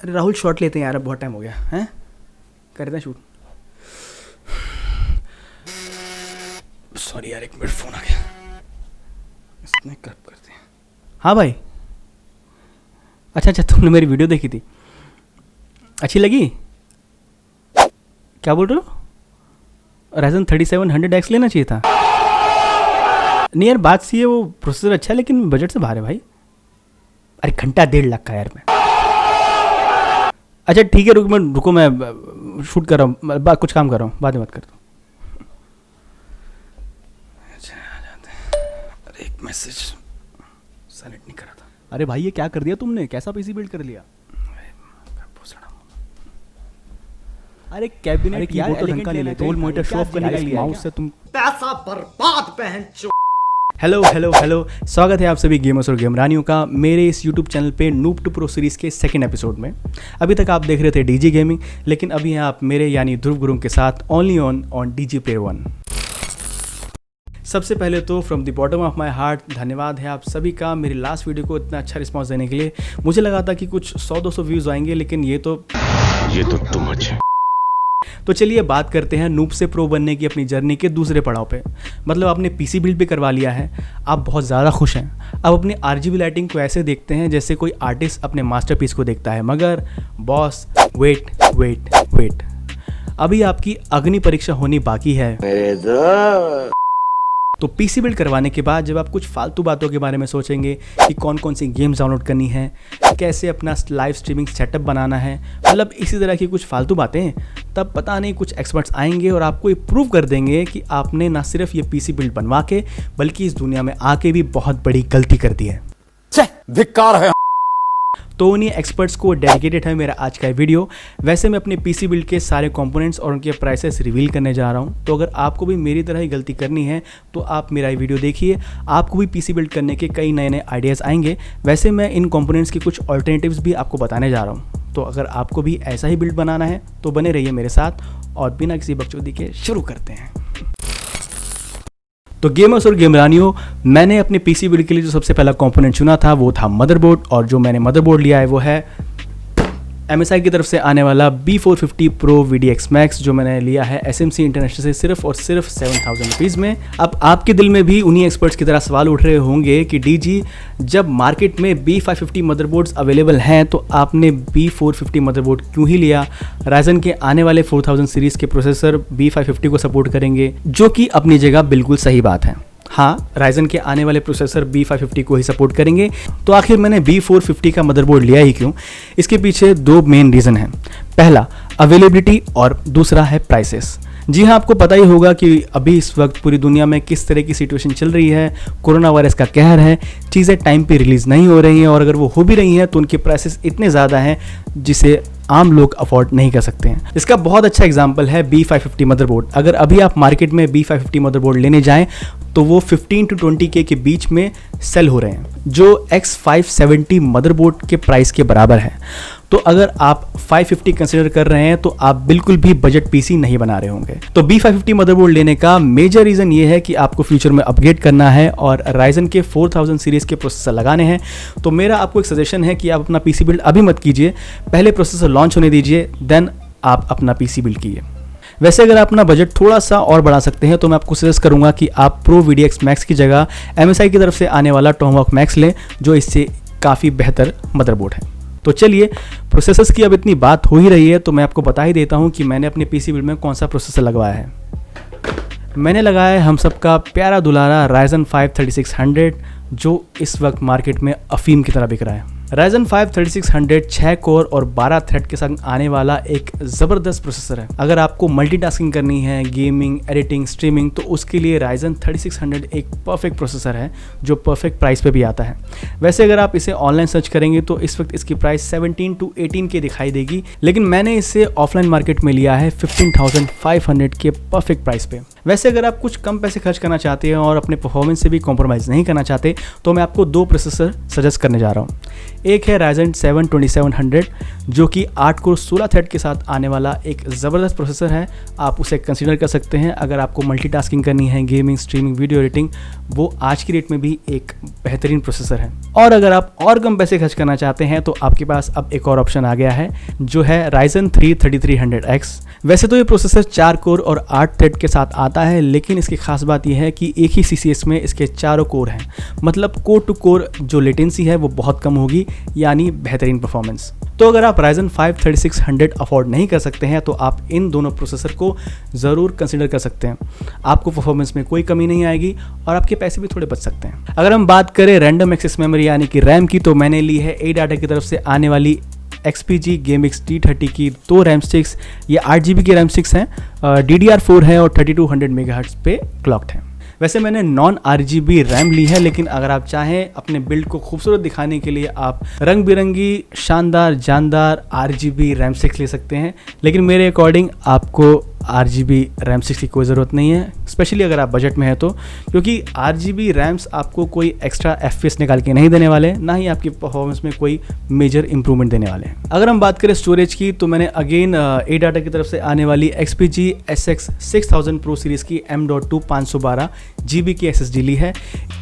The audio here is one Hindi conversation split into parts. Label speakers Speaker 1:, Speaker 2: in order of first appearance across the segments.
Speaker 1: अरे राहुल शॉट लेते हैं यार, अब बहुत टाइम हो गया हैं, करते हैं शूट। सॉरी यार, एक मिनट फ़ोन आ गया, इसमें कट करते हैं। हाँ भाई, अच्छा तुमने मेरी वीडियो देखी थी, अच्छी लगी? क्या बोल रहे हो? Ryzen 3700X लेना चाहिए था। नहीं यार, बात सी है, वो प्रोसेसर अच्छा है लेकिन बजट से बाहर है भाई। अरे घंटा 1.5 लाख का यार मैं। अच्छा ठीक है, रुको मैं शूट कर रहा हूँ, कुछ काम कर रहा हूँ, बाद में बात करता हूँ। अच्छा आ जाते हैं। अरे एक मैसेज साइलेंट नहीं करा था।
Speaker 2: अरे भाई ये क्या कर दिया तुमने, कैसा पीसी बिल्ड कर लिया? अरे कैबिनेट की फोटो ढंग का ले ले, टोल मॉनिटर शो ऑफ करने के लिए माउस से तुम
Speaker 1: पैसा बर्बाद बहन। हेलो, स्वागत है आप सभी गेमर्स और गेमरानियों का मेरे इस यूट्यूब चैनल पे नूब टू प्रो सीरीज़ के सेकंड एपिसोड में। अभी तक आप देख रहे थे डीजी गेमिंग, लेकिन अभी हैं आप मेरे यानी ध्रुव गुरुंग के साथ ओनली ऑन डीजी प्लेयर 1। सबसे पहले तो from the bottom of my heart धन्यवाद है आप सभी का मेरी लास्ट वीडियो को इतना अच्छा रिस्पॉन्स देने के लिए। मुझे लगा था कि कुछ 100-200 व्यूज़ आएंगे, लेकिन ये तो टू मच है। तो चलिए बात करते हैं नूब से प्रो बनने की अपनी जर्नी के दूसरे पड़ाव पे। मतलब आपने पीसी बिल्ड भी करवा लिया है, आप बहुत ज़्यादा खुश हैं। अब अपनी आरजीबी लाइटिंग को ऐसे देखते हैं जैसे कोई आर्टिस्ट अपने मास्टरपीस को देखता है। मगर बॉस वेट, अभी आपकी अग्नि परीक्षा होनी बाकी है। तो पीसी बिल्ड करवाने के बाद जब आप कुछ फालतू बातों के बारे में सोचेंगे कि कौन कौन सी गेम्स डाउनलोड करनी है, कैसे अपना लाइव स्ट्रीमिंग सेटअप बनाना है, मतलब इसी तरह की कुछ फालतू बातें, तब पता नहीं कुछ एक्सपर्ट्स आएंगे और आपको ये प्रूव कर देंगे कि आपने ना सिर्फ ये पीसी बिल्ड बनवा के बल्कि इस दुनिया में आके भी बहुत बड़ी गलती कर दी है। धिक्कार है। तो उन्हीं एक्सपर्ट्स को डेडिकेटेड है मेरा आज का वीडियो। वैसे मैं अपने पीसी बिल्ड के सारे कंपोनेंट्स और उनके प्राइसेस रिवील करने जा रहा हूं, तो अगर आपको भी मेरी तरह ही गलती करनी है तो आप मेरा ये वीडियो देखिए, आपको भी पीसी बिल्ड करने के कई नए आइडियाज़ आएंगे। वैसे मैं इन कंपोनेंट्स के कुछ ऑल्टरनेटिव्स भी आपको बताने जा रहा हूँ, तो अगर आपको भी ऐसा ही बिल्ड बनाना है तो बने रहिए मेरे साथ और बिना किसी बकचोदी के शुरू करते हैं। तो गेमर्स और गेमरानियों, मैंने अपने पीसी बिल्ड के लिए जो सबसे पहला कंपोनेंट चुना था वो था मदरबोर्ड, और जो मैंने मदरबोर्ड लिया है वो है MSI की तरफ से आने वाला B450 Pro VDX Max, जो मैंने लिया है SMC इंटरनेशनल से सिर्फ और सिर्फ 7000 रुपीज़ में। अब आपके दिल में भी उन्हीं एक्सपर्ट्स की तरह सवाल उठ रहे होंगे कि डीजी, जब मार्केट में B550 मदरबोर्ड्स अवेलेबल हैं तो आपने B450 मदरबोर्ड क्यों ही लिया? Ryzen के आने वाले 4000 सीरीज़ के प्रोसेसर B550 को सपोर्ट करेंगे, जो कि अपनी जगह बिल्कुल सही बात है। हाँ, Ryzen के आने वाले प्रोसेसर B550 को ही सपोर्ट करेंगे। तो आखिर मैंने B450 का मदरबोर्ड लिया ही क्यों? इसके पीछे दो मेन रीज़न हैं। पहला अवेलेबिलिटी और दूसरा है प्राइसेस। जी हाँ, आपको पता ही होगा कि अभी इस वक्त पूरी दुनिया में किस तरह की सिचुएशन चल रही है। कोरोना वायरस का कहर है, चीज़ें टाइम पे रिलीज़ नहीं हो रही हैं, और अगर वो हो भी रही हैं तो उनके प्राइसेस इतने ज़्यादा हैं जिसे आम लोग अफोर्ड नहीं कर सकते हैं। इसका बहुत अच्छा एग्जांपल है B550 मदरबोर्ड। अगर अभी आप मार्केट में B550 मदरबोर्ड लेने जाएं तो वो 15 to 20K के बीच में सेल हो रहे हैं, जो X570 मदरबोर्ड के प्राइस के बराबर है। तो अगर आप 550 कंसिडर कर रहे हैं तो आप बिल्कुल भी बजट पीसी नहीं बना रहे होंगे। तो B550 मदरबोर्ड लेने का मेजर रीज़न ये है कि आपको फ्यूचर में अपग्रेड करना है और Ryzen के 4000 सीरीज़ के प्रोसेसर लगाने हैं। तो मेरा आपको एक सजेशन है कि आप अपना पीसी बिल्ड अभी मत कीजिए, पहले प्रोसेसर लॉन्च होने दीजिए, देन आप अपना पीसी बिल्ड कीजिए। वैसे अगर आप अपना बजट थोड़ा सा और बढ़ा सकते हैं तो मैं आपको सजेस्ट करूंगा कि आप Pro VDX Max की जगह MSI की तरफ से आने वाला Tomahawk Max लें, जो इससे काफ़ी बेहतर मदरबोर्ड है। तो चलिए, प्रोसेसर्स की अब इतनी बात हो ही रही है तो मैं आपको बता ही देता हूं कि मैंने अपने पीसी बिल्ड में कौन सा प्रोसेसर लगवाया है। मैंने लगाया है हम सबका प्यारा दुलारा Ryzen 5 3600, जो इस वक्त मार्केट में अफीम की तरह बिक रहा है। Ryzen 5 3600 6 कोर और 12 थ्रेड के संग आने वाला एक ज़बरदस्त प्रोसेसर है। अगर आपको मल्टीटास्किंग करनी है, गेमिंग, एडिटिंग, स्ट्रीमिंग, तो उसके लिए Ryzen 3600 एक परफेक्ट प्रोसेसर है जो परफेक्ट प्राइस पे भी आता है। वैसे अगर आप इसे ऑनलाइन सर्च करेंगे तो इस वक्त इसकी प्राइस 17 to 18K दिखाई देगी, लेकिन मैंने इसे ऑफलाइन मार्केट में लिया है 15,500 के परफेक्ट प्राइस पे। वैसे अगर आप कुछ कम पैसे खर्च करना चाहते हैं और अपने परफॉर्मेंस से भी कॉम्प्रोमाइज़ नहीं करना चाहते तो मैं आपको 2 प्रोसेसर सजेस्ट करने जा रहा हूँ। एक है Ryzen 7 2700 जो कि 8 कोर 16 थ्रेड के साथ आने वाला एक ज़बरदस्त प्रोसेसर है। आप उसे कंसीडर कर सकते हैं अगर आपको मल्टीटास्किंग करनी है, गेमिंग, स्ट्रीमिंग, वीडियो एडिटिंग, वो आज की डेट में भी एक बेहतरीन प्रोसेसर है। और अगर आप और कम पैसे खर्च करना चाहते हैं तो आपके पास अब एक और ऑप्शन आ गया है जो है Ryzen 3 3300X। वैसे तो ये प्रोसेसर 4 कोर और 8 थ्रेड के साथ आता है, लेकिन इसकी खास बात यह है कि एक ही CCS में इसके चारों कोर हैं, मतलब कोर टू कोर जो लेटेंसी है वो बहुत कम होगी, यानी बेहतरीन परफॉर्मेंस। तो अगर आप Ryzen 5 3600 अफोर्ड नहीं कर सकते हैं तो आप इन दोनों प्रोसेसर को ज़रूर कंसिडर कर सकते हैं। आपको परफॉर्मेंस में कोई कमी नहीं आएगी और आपके पैसे भी थोड़े बच सकते हैं। अगर हम बात करें रैंडम एक्सेस मेमोरी यानी कि रैम की, तो मैंने ली है ADATA की तरफ से आने वाली XPG GameX T30 की 2 रैम स्टिक्स। ये 8 GB की रैम स्टिक्स हैं, DDR4 है और 3200 MHz पे क्लॉक्ड है। वैसे मैंने नॉन RGB रैम ली है, लेकिन अगर आप चाहें अपने बिल्ड को खूबसूरत दिखाने के लिए आप रंग बिरंगी शानदार जानदार RGB रैम स्टिक्स ले सकते हैं, लेकिन मेरे अकॉर्डिंग आपको RGB रैम स्टिक्स की कोई ज़रूरत नहीं है, स्पेशली अगर आप बजट में है तो, क्योंकि RGB रैम्स आपको कोई एक्स्ट्रा FPS निकाल के नहीं देने वाले, ना ही आपकी परफॉर्मेंस में कोई मेजर इंप्रूवमेंट देने वाले हैं। अगर हम बात करें स्टोरेज की, तो मैंने अगेन ADATA की तरफ से आने वाली XPG SX 6000 Pro सीरीज़ की M.2 512 GB की SSD ली है,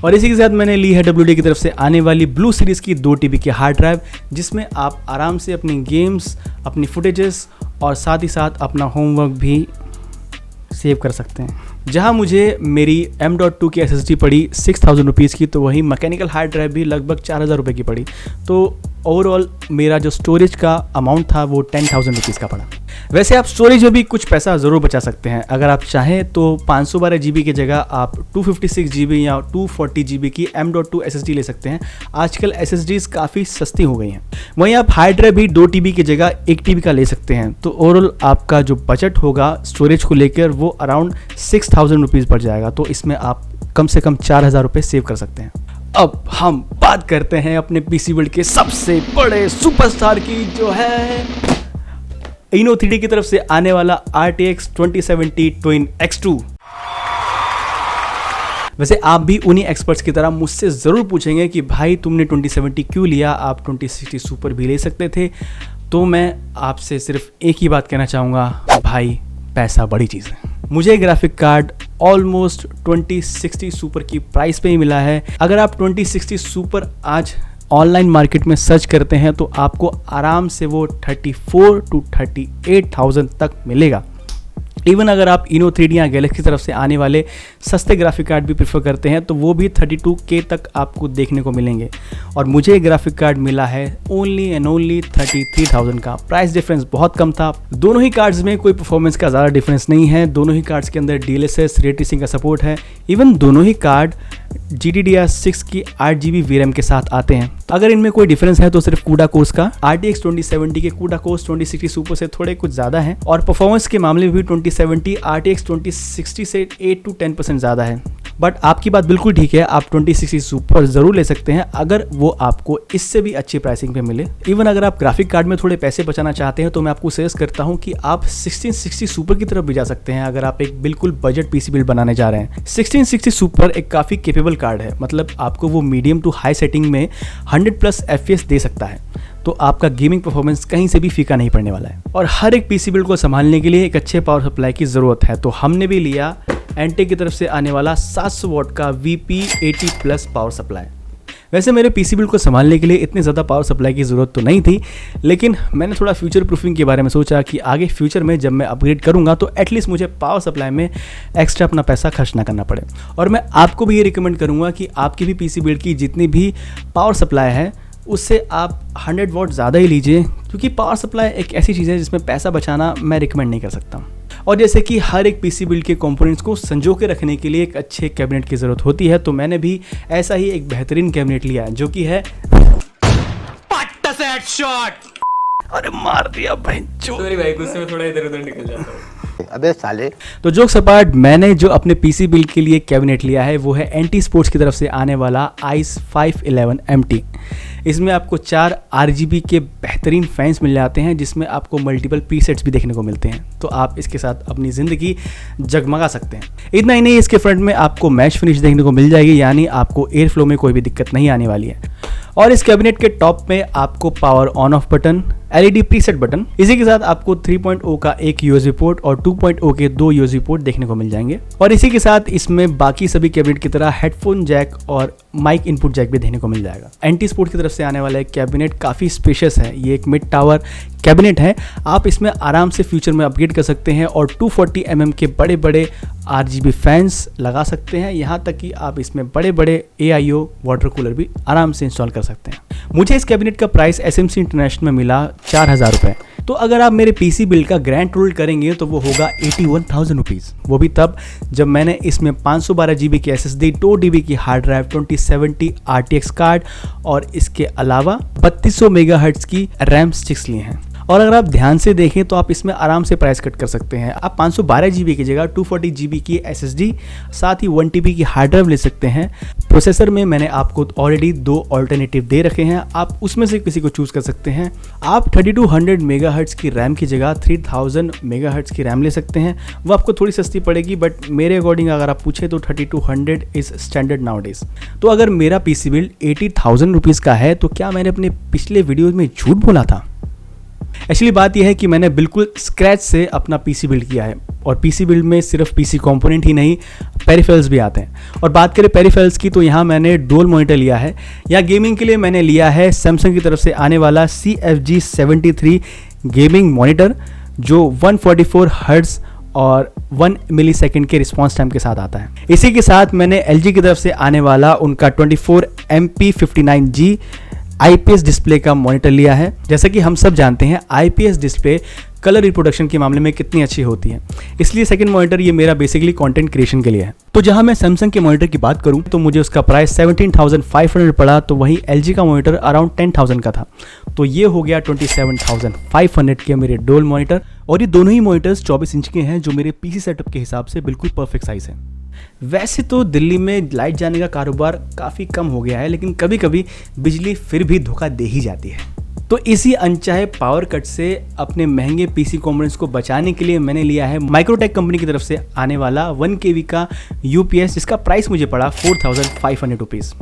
Speaker 1: और इसी के साथ मैंने ली है WD की तरफ से आने वाली ब्लू सीरीज़ की 2 TB की हार्ड ड्राइव, जिसमें आप आराम से अपनी गेम्स, अपनी फुटेजेस और साथ ही साथ अपना होमवर्क भी सेव कर सकते हैं। जहां मुझे मेरी M.2 की SSD पड़ी 6000 रुपीज़ की, तो वही मैकेनिकल हार्ड ड्राइव भी लगभग 4000 रुपये की पड़ी। तो ओवरऑल मेरा जो स्टोरेज का अमाउंट था वो 10,000 रुपीज़ का पड़ा। वैसे आप स्टोरेज में भी कुछ पैसा ज़रूर बचा सकते हैं। अगर आप चाहें तो 512 GB की जगह आप 256 GB या 240 GB की M.2 SSD ले सकते हैं। आजकल SSDs काफ़ी सस्ती हो गई हैं। वहीं आप हार्ड ड्राइव भी 2 TB की जगह 1 TB का ले सकते हैं। तो ओवरऑल आपका जो बजट होगा स्टोरेज को लेकर वो अराउंड 6,000 रुपीज़ पड़ जाएगा। तो इसमें आप कम से कम 4,000 रुपये सेव कर सकते हैं। अब हम बात करते हैं अपने PC बिल्ड के सबसे बड़े सुपरस्टार की, जो है Inno3D की तरफ से आने वाला RTX 2070 Twin X2। वैसे आप भी उन्हीं एक्सपर्ट्स की तरह मुझसे ज़रूर पूछेंगे कि भाई तुमने 2070 क्यों लिया, आप 2060 सुपर भी ले सकते थे। तो मैं आपसे सिर्फ एक ही बात कहना चाहूँगा, भाई पैसा बड़ी चीज़ है। मुझे ग्राफिक कार्ड ऑलमोस्ट 2060 सुपर की प्राइस पे ही मिला है। अगर आप 2060 सुपर आज ऑनलाइन मार्केट में सर्च करते हैं तो आपको आराम से वो 34 to 38,000 तक मिलेगा। इवन अगर आप Inno3D या गैलेक्सी की तरफ से आने वाले सस्ते ग्राफिक कार्ड भी प्रेफर करते हैं तो वो भी 32K तक आपको देखने को मिलेंगे, और मुझे ग्राफिक कार्ड मिला है ओनली एंड ओनली 33,000 का। प्राइस डिफरेंस बहुत कम था। दोनों ही कार्ड्स में कोई परफॉर्मेंस का ज़्यादा डिफरेंस नहीं है। दोनों ही कार्ड्स के अंदर DLSS रे ट्रेसिंग का सपोर्ट है। इवन दोनों ही कार्ड GDDR6 की 8 GB VRAM के साथ आते हैं। अगर इनमें कोई डिफरेंस है तो सिर्फ CUDA कोर्स का। RTX 2070 के CUDA कोर्स 2060 सुपर से थोड़े कुछ ज़्यादा हैं, और परफॉर्मेंस के मामले में भी 2070 RTX 2060 से 8 to 10% ज़्यादा है। बट आपकी बात बिल्कुल ठीक है, आप 2060 सुपर ज़रूर ले सकते हैं अगर वो आपको इससे भी अच्छी प्राइसिंग पे मिले। इवन अगर आप ग्राफिक कार्ड में थोड़े पैसे बचाना चाहते हैं तो मैं आपको सजेस्ट करता हूं कि आप 1660 सुपर की तरफ भी जा सकते हैं अगर आप एक बिल्कुल बजट PC बिल्ड बनाने जा रहे हैं। 1660 सुपर एक काफ़ी केपेबल कार्ड है, मतलब आपको वो मीडियम टू हाई सेटिंग में 100+ FPS दे सकता है। तो आपका गेमिंग परफॉर्मेंस कहीं से भी फीका नहीं पड़ने वाला है। और हर एक PC बिल्ड को संभालने के लिए एक अच्छे पावर सप्लाई की ज़रूरत है। तो हमने भी लिया एंटेक की तरफ से आने वाला 700 वाट का VP80+ पावर सप्लाई। वैसे मेरे PC बिल्ड को संभालने के लिए इतनी ज़्यादा पावर सप्लाई की ज़रूरत तो नहीं थी, लेकिन मैंने थोड़ा फ्यूचर प्रूफिंग के बारे में सोचा कि आगे फ्यूचर में जब मैं अपग्रेड करूँगा तो एटलीस्ट मुझे पावर सप्लाई में एक्स्ट्रा अपना पैसा खर्च ना करना पड़े। और मैं आपको भी ये रिकमेंड करूँगा कि आपकी भी PC बिल्ड की जितनी भी पावर सप्लाई है उससे आप 100 वाट ज़्यादा ही लीजिए, क्योंकि पावर सप्लाई एक ऐसी चीज़ है जिसमें पैसा बचाना मैं रिकमेंड नहीं कर सकता। और जैसे कि हर एक PC बिल्ड के कंपोनेंट्स को संजो के रखने के लिए एक अच्छे कैबिनेट की ज़रूरत होती है, तो मैंने भी ऐसा ही एक बेहतरीन कैबिनेट लिया है जो कि है
Speaker 2: शॉट।
Speaker 1: अरे मार दिया बहनचोद।
Speaker 2: सॉरी भाई, गुस्से में थोड़ा इधर उधर निकल जाता हूँ।
Speaker 3: अबे साले।
Speaker 1: तो जोक्स अपार्ट, मैंने जो अपने पीसी बिल्ड के लिए कैबिनेट लिया है वो है एंटी स्पोर्ट्स की तरफ से आने वाला आइस 511 MT। इसमें आपको 4 RGB के बेहतरीन फैंस मिल जाते हैं, जिसमें आपको मल्टीपल प्रीसेट्स भी देखने को मिलते हैं, तो आप इसके साथ अपनी ज़िंदगी जगमगा सकते हैं। इतना ही नहीं, इसके फ्रंट में आपको मैच फिनिश देखने को मिल जाएगी, यानी आपको एयर फ्लो में कोई भी दिक्कत नहीं आने वाली है। और इस कैबिनेट के टॉप में आपको power on off button, LED preset button, इसी के साथ आपको 3.0 का एक USB पोर्ट और 2.0 के 2 USB पोर्ट देखने को मिल जाएंगे। और इसी के साथ इसमें बाकी सभी कैबिनेट की तरह हेडफोन जैक और माइक इनपुट जैक भी देखने को मिल जाएगा। एंटी स्पोर्ट की तरफ से आने वाला एक कैबिनेट काफ़ी स्पेशियस है, ये एक मिड टावर कैबिनेट है। आप इसमें आराम से फ्यूचर में अपग्रेड कर सकते हैं और 240 mm के बड़े बड़े RGB फैंस लगा सकते हैं। यहाँ तक कि आप इसमें बड़े बड़े AIO वाटर कूलर भी आराम से इंस्टॉल कर सकते हैं। मुझे इस कैबिनेट का प्राइस SMC इंटरनेशनल में मिला 4000 रुपये। तो अगर आप मेरे PC बिल्ड का ग्रैंड टोटल करेंगे तो वो होगा 81,000 रुपीज़। वो भी तब जब मैंने इसमें 512 GB की SSD, 2 TB की हार्ड ड्राइव, 2070 RTX कार्ड और इसके अलावा 3200 MHz की रैम स्टिक्स लिए हैं। और अगर आप ध्यान से देखें तो आप इसमें आराम से प्राइस कट कर सकते हैं। आप 512 GB की जगह 240 GB की SSD, साथ ही 1 TB की हार्ड ड्राइव ले सकते हैं। प्रोसेसर में मैंने आपको ऑलरेडी 2 ऑल्टरनेटिव दे रखे हैं, आप उसमें से किसी को चूज़ कर सकते हैं। आप 3200 MHz की रैम की जगह 3000 MHz की रैम ले सकते हैं, वो आपको थोड़ी सस्ती पड़ेगी, बट मेरे अकॉर्डिंग अगर आप पूछें तो 3200 इज़ स्टैंडर्ड नाउ डेज। तो अगर मेरा PC बिल्ड 80,000 रुपीज़ का है तो क्या मैंने अपने पिछले वीडियो में झूठ बोला था? एक्चुअली बात यह है कि मैंने बिल्कुल स्क्रैच से अपना PC बिल्ड किया है, और PC बिल्ड में सिर्फ PC कंपोनेंट ही नहीं, पेरिफेरल्स भी आते हैं। और बात करें पेरिफेरल्स की तो यहाँ मैंने डुअल मॉनिटर लिया है। यहाँ गेमिंग के लिए मैंने लिया है सैमसंग की तरफ से आने वाला CFG 73 गेमिंग मॉनिटर, जो 144 हर्ट्ज और 1 मिलीसेकंड के रिस्पॉन्स टाइम के साथ आता है। इसी के साथ मैंने LG की तरफ से आने वाला उनका 24 MP 59G IPS डिस्प्ले का मॉनिटर लिया है। जैसा कि हम सब जानते हैं IPS डिस्प्ले कलर रिप्रोडक्शन के मामले में कितनी अच्छी होती है, इसलिए सेकंड मॉनिटर ये मेरा बेसिकली कंटेंट क्रिएशन के लिए है। तो जहां मैं सैमसंग के मॉनिटर की बात करूं तो मुझे उसका प्राइस 17,500 पड़ा, तो वहीं LG का मॉनिटर अराउंड 10,000 का था, तो ये हो गया 27,500 के मेरे डुअल मॉनिटर। और ये दोनों ही मॉनिटर्स 24 इंच के हैं, जो मेरे PC सेटअप के हिसाब से बिल्कुल परफेक्ट साइज़ है। वैसे तो दिल्ली में लाइट जाने का कारोबार काफ़ी कम हो गया है, लेकिन कभी कभी बिजली फिर भी धोखा दे ही जाती है। तो इसी अनचाहे पावर कट से अपने महंगे PC कंपोनेंट्स को बचाने के लिए मैंने लिया है माइक्रोटेक कंपनी की तरफ से आने वाला 1 kV का UPS, जिसका प्राइस मुझे पड़ा 4,500 रुपीज़।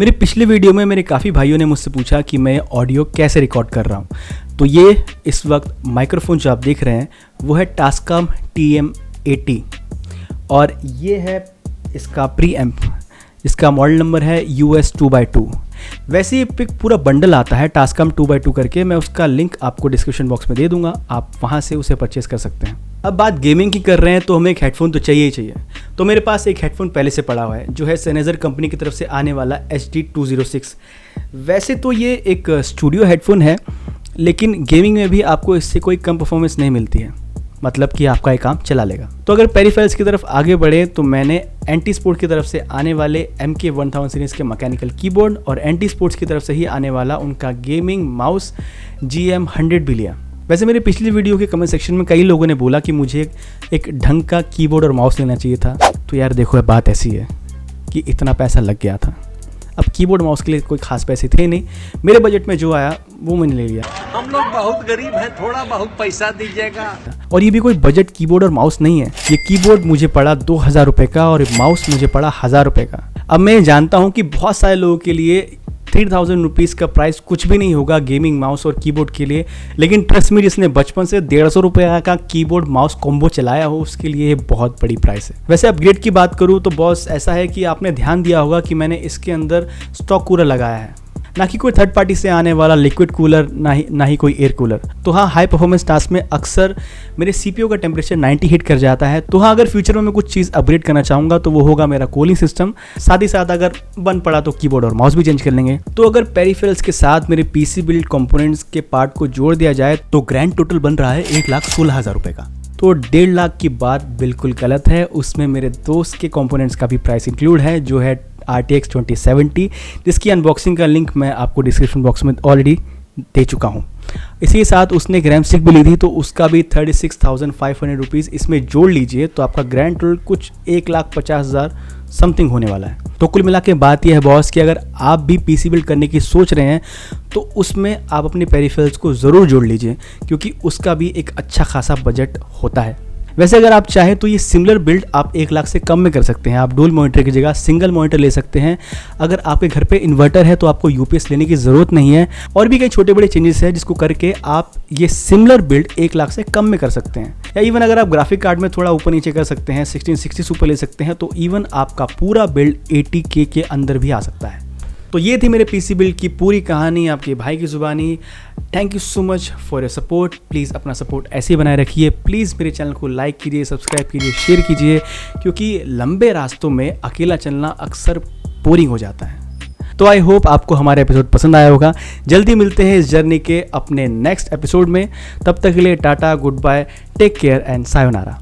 Speaker 1: मेरे पिछले वीडियो में मेरे काफ़ी भाइयों ने मुझसे पूछा कि मैं ऑडियो कैसे रिकॉर्ड कर रहा हूँ, तो ये इस वक्त माइक्रोफोन जो आप देख रहे हैं वो है टास्कम TM80, और ये है इसका प्री एम्प, इसका मॉडल नंबर है US 2x2। वैसे ये पिक पूरा बंडल आता है टास्कम 2x2 करके, मैं उसका लिंक आपको डिस्क्रिप्शन बॉक्स में दे दूंगा, आप वहाँ से उसे परचेस कर सकते हैं। अब बात गेमिंग की कर रहे हैं तो हमें एक हेडफोन तो चाहिए ही चाहिए। तो मेरे पास एक हेडफोन पहले से पड़ा हुआ है, जो है Sennheiser कंपनी की तरफ से आने वाला HD206। वैसे तो ये एक स्टूडियो हेडफोन है, लेकिन गेमिंग में भी आपको इससे कोई कम परफॉर्मेंस नहीं मिलती है, मतलब कि आपका ये काम चला लेगा। तो अगर पेरिफेरल्स की तरफ आगे बढ़े तो मैंने एंटी स्पोर्ट की तरफ से आने वाले MK1000 सीरीज़ के मैकेनिकल कीबोर्ड और एंटी स्पोर्ट्स की तरफ से ही आने वाला उनका गेमिंग माउस GM100 भी लिया। वैसे मेरे पिछली वीडियो के कमेंट सेक्शन में कई लोगों ने बोला कि मुझे एक ढंग का कीबोर्ड और माउस लेना चाहिए था, तो यार देखो बात ऐसी है कि इतना पैसा लग गया था। अब कीबोर्ड माउस के लिए कोई खास पैसे थे नहीं, मेरे बजट में जो आया वो मैंने ले लिया।
Speaker 4: हम लोग बहुत गरीब हैं, थोड़ा बहुत पैसा दीजिएगा।
Speaker 1: और ये भी कोई बजट कीबोर्ड और माउस नहीं है, ये कीबोर्ड मुझे पड़ा 2,000 रुपये का और माउस मुझे पड़ा 1,000 रुपये का। अब मैं जानता हूँ कि बहुत सारे लोगों के लिए 3,000 रुपीज़ का प्राइस कुछ भी नहीं होगा गेमिंग माउस और कीबोर्ड के लिए, लेकिन ट्रस्ट मी, जिसने बचपन से 150 रुपये का कीबोर्ड माउस कॉम्बो चलाया हो उसके लिए ये बहुत बड़ी प्राइस है। वैसे अपग्रेड की बात करूँ तो बॉस ऐसा है कि आपने ध्यान दिया होगा कि मैंने इसके अंदर स्टॉक कूलर लगाया है, ना कि कोई थर्ड पार्टी से आने वाला लिक्विड कूलर, ना ही कोई एयर कूलर। तो हाँ, हाई परफॉर्मेंस टास्क में अक्सर मेरे CPU का टेम्परेचर 90 हिट कर जाता है। तो हाँ, अगर फ्यूचर में मैं कुछ चीज़ अपग्रेड करना चाहूँगा तो वो होगा मेरा कूलिंग सिस्टम, साथ ही साथ अगर बन पड़ा तो कीबोर्ड और माउस भी चेंज कर लेंगे। तो अगर पेरिफेरल्स के साथ मेरे PC बिल्ड कंपोनेंट्स के पार्ट को जोड़ दिया जाए तो ग्रैंड टोटल बन रहा है 1,16,000 रुपये का। तो 1.5 लाख की बात बिल्कुल गलत है, उसमें मेरे दोस्त के कंपोनेंट्स का भी प्राइस इंक्लूड है, जो है RTX 2070, जिसकी अनबॉक्सिंग का लिंक मैं आपको डिस्क्रिप्शन बॉक्स में ऑलरेडी दे चुका हूँ। इसी के साथ उसने एक रैम स्टिक भी ली थी, तो उसका भी 36,500 रुपीज़ इसमें जोड़ लीजिए, तो आपका ग्रैंड टोटल कुछ 1,50,000 समथिंग होने वाला है। तो कुल मिला के बात यह है बॉस कि अगर आप भी पीसी बिल्ड करने की सोच रहे हैं तो उसमें आप अपने पेरिफेरल्स को ज़रूर जोड़ लीजिए, क्योंकि उसका भी एक अच्छा खासा बजट होता है। वैसे अगर आप चाहें तो ये सिमिलर बिल्ड आप 1 लाख से कम में कर सकते हैं। आप डुअल मॉनिटर की जगह सिंगल मॉनिटर ले सकते हैं। अगर आपके घर पे इन्वर्टर है तो आपको यूपीएस लेने की ज़रूरत नहीं है। और भी कई छोटे बड़े चेंजेस हैं जिसको करके आप ये सिमिलर बिल्ड 1 लाख से कम में कर सकते हैं। या इवन अगर आप ग्राफिक कार्ड में थोड़ा ऊपर नीचे कर सकते हैं, 1660 सुपर ले सकते हैं, तो इवन आपका पूरा बिल्ड 80K के अंदर भी आ सकता है। तो ये थी मेरे पीसी बिल्ड की पूरी कहानी आपके भाई की ज़ुबानी। Thank you so much for your support. Please अपना सपोर्ट ऐसे ही बनाए रखिए। प्लीज़ मेरे चैनल को लाइक कीजिए, सब्सक्राइब कीजिए, शेयर कीजिए, क्योंकि लंबे रास्तों में अकेला चलना अक्सर बोरिंग हो जाता है। तो आई होप आपको हमारा एपिसोड पसंद आया होगा। जल्दी मिलते हैं इस जर्नी के अपने नेक्स्ट एपिसोड में। तब तक के लिए tata, goodbye, take care and sayonara.